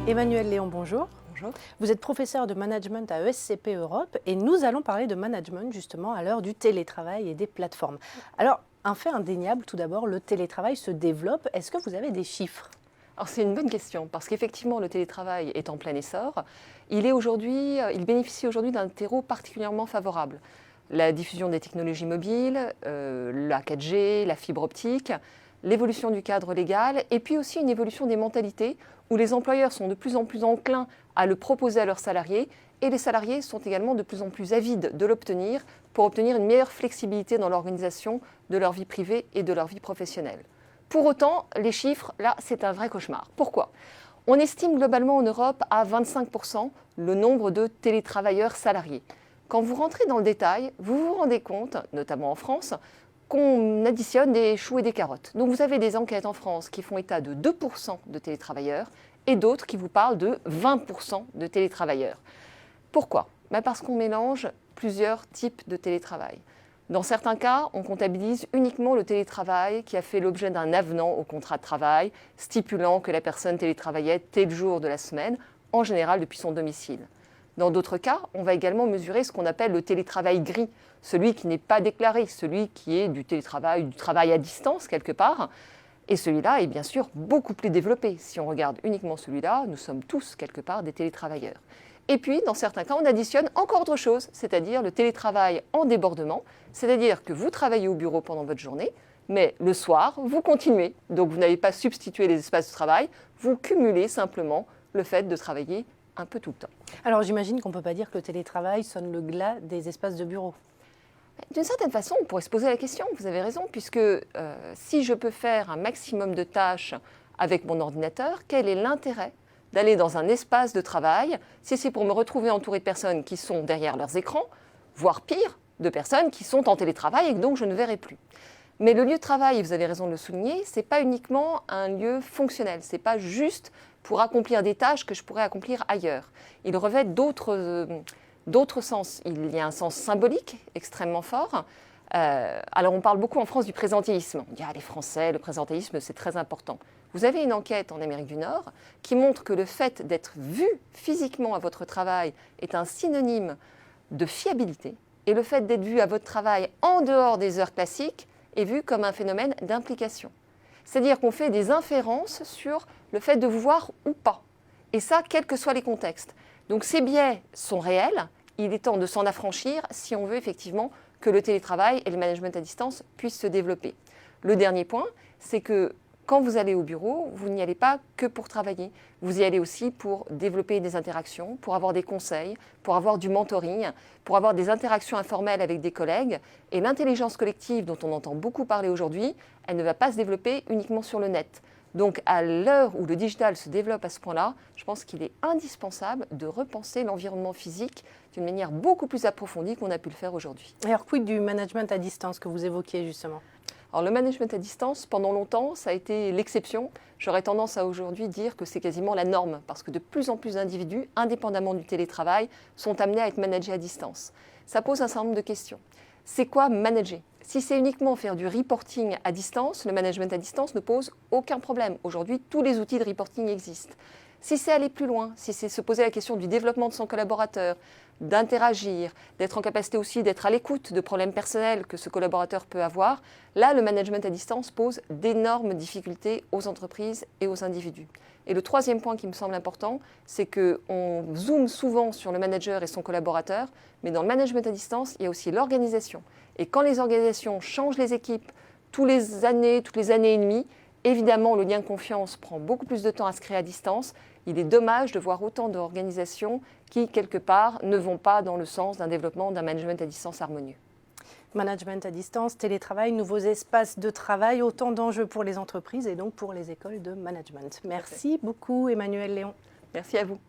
Emmanuel Léon, bonjour. Bonjour. Vous êtes professeur de management à ESCP Europe et nous allons parler de management justement à l'heure du télétravail et des plateformes. Alors, un fait indéniable, tout d'abord, le télétravail se développe. Est-ce que vous avez des chiffres? Alors c'est une bonne question parce qu'effectivement le télétravail est en plein essor. Il bénéficie aujourd'hui d'un terreau particulièrement favorable. La diffusion des technologies mobiles, la 4G, la fibre optique, l'évolution du cadre légal et puis aussi une évolution des mentalités où les employeurs sont de plus en plus enclins à le proposer à leurs salariés et les salariés sont également de plus en plus avides de l'obtenir pour obtenir une meilleure flexibilité dans l'organisation de leur vie privée et de leur vie professionnelle. Pour autant, les chiffres, là, c'est un vrai cauchemar. Pourquoi ? On estime globalement en Europe à 25% le nombre de télétravailleurs salariés. Quand vous rentrez dans le détail, vous vous rendez compte, notamment en France, qu'on additionne des choux et des carottes. Donc vous avez des enquêtes en France qui font état de 2% de télétravailleurs et d'autres qui vous parlent de 20% de télétravailleurs. Pourquoi ? Parce qu'on mélange plusieurs types de télétravail. Dans certains cas, on comptabilise uniquement le télétravail qui a fait l'objet d'un avenant au contrat de travail, stipulant que la personne télétravaillait tel jour de la semaine, en général depuis son domicile. Dans d'autres cas, on va également mesurer ce qu'on appelle le télétravail gris, celui qui n'est pas déclaré, celui qui est du télétravail, du travail à distance quelque part. Et celui-là est bien sûr beaucoup plus développé. Si on regarde uniquement celui-là, nous sommes tous quelque part des télétravailleurs. Et puis, dans certains cas, on additionne encore autre chose, c'est-à-dire le télétravail en débordement, c'est-à-dire que vous travaillez au bureau pendant votre journée, mais le soir, vous continuez. Donc, vous n'avez pas substitué les espaces de travail, vous cumulez simplement le fait de travailler un peu tout le temps. Alors, j'imagine qu'on ne peut pas dire que le télétravail sonne le glas des espaces de bureau. D'une certaine façon, on pourrait se poser la question, vous avez raison, puisque si je peux faire un maximum de tâches avec mon ordinateur, quel est l'intérêt d'aller dans un espace de travail, si c'est pour me retrouver entouré de personnes qui sont derrière leurs écrans, voire pire, de personnes qui sont en télétravail et que donc je ne verrai plus. Mais le lieu de travail, et vous avez raison de le souligner, ce n'est pas uniquement un lieu fonctionnel, ce n'est pas juste pour accomplir des tâches que je pourrais accomplir ailleurs. Il revêt d'autres sens. Il y a un sens symbolique extrêmement fort. Alors on parle beaucoup en France du présentéisme. On dit les Français, le présentéisme c'est très important. Vous avez une enquête en Amérique du Nord qui montre que le fait d'être vu physiquement à votre travail est un synonyme de fiabilité et le fait d'être vu à votre travail en dehors des heures classiques est vu comme un phénomène d'implication. C'est-à-dire qu'on fait des inférences sur le fait de vous voir ou pas. Et ça, quels que soient les contextes. Donc ces biais sont réels, il est temps de s'en affranchir si on veut effectivement que le télétravail et le management à distance puissent se développer. Le dernier point, c'est que quand vous allez au bureau, vous n'y allez pas que pour travailler. Vous y allez aussi pour développer des interactions, pour avoir des conseils, pour avoir du mentoring, pour avoir des interactions informelles avec des collègues. Et l'intelligence collective dont on entend beaucoup parler aujourd'hui, elle ne va pas se développer uniquement sur le net. Donc à l'heure où le digital se développe à ce point-là, je pense qu'il est indispensable de repenser l'environnement physique d'une manière beaucoup plus approfondie qu'on a pu le faire aujourd'hui. Alors, quid du management à distance que vous évoquiez justement ? Alors le management à distance, pendant longtemps, ça a été l'exception. J'aurais tendance à aujourd'hui dire que c'est quasiment la norme, parce que de plus en plus d'individus, indépendamment du télétravail, sont amenés à être managés à distance. Ça pose un certain nombre de questions. C'est quoi manager ? Si c'est uniquement faire du reporting à distance, le management à distance ne pose aucun problème. Aujourd'hui, tous les outils de reporting existent. Si c'est aller plus loin, si c'est se poser la question du développement de son collaborateur, d'interagir, d'être en capacité aussi d'être à l'écoute de problèmes personnels que ce collaborateur peut avoir, là, le management à distance pose d'énormes difficultés aux entreprises et aux individus. Et le troisième point qui me semble important, c'est qu'on zoome souvent sur le manager et son collaborateur, mais dans le management à distance, il y a aussi l'organisation. Et quand les organisations changent les équipes toutes les années et demie, évidemment, le lien de confiance prend beaucoup plus de temps à se créer à distance. Il est dommage de voir autant d'organisations qui, quelque part, ne vont pas dans le sens d'un développement d'un management à distance harmonieux. Management à distance, télétravail, nouveaux espaces de travail, autant d'enjeux pour les entreprises et donc pour les écoles de management. Merci beaucoup Emmanuel Léon. Merci à vous.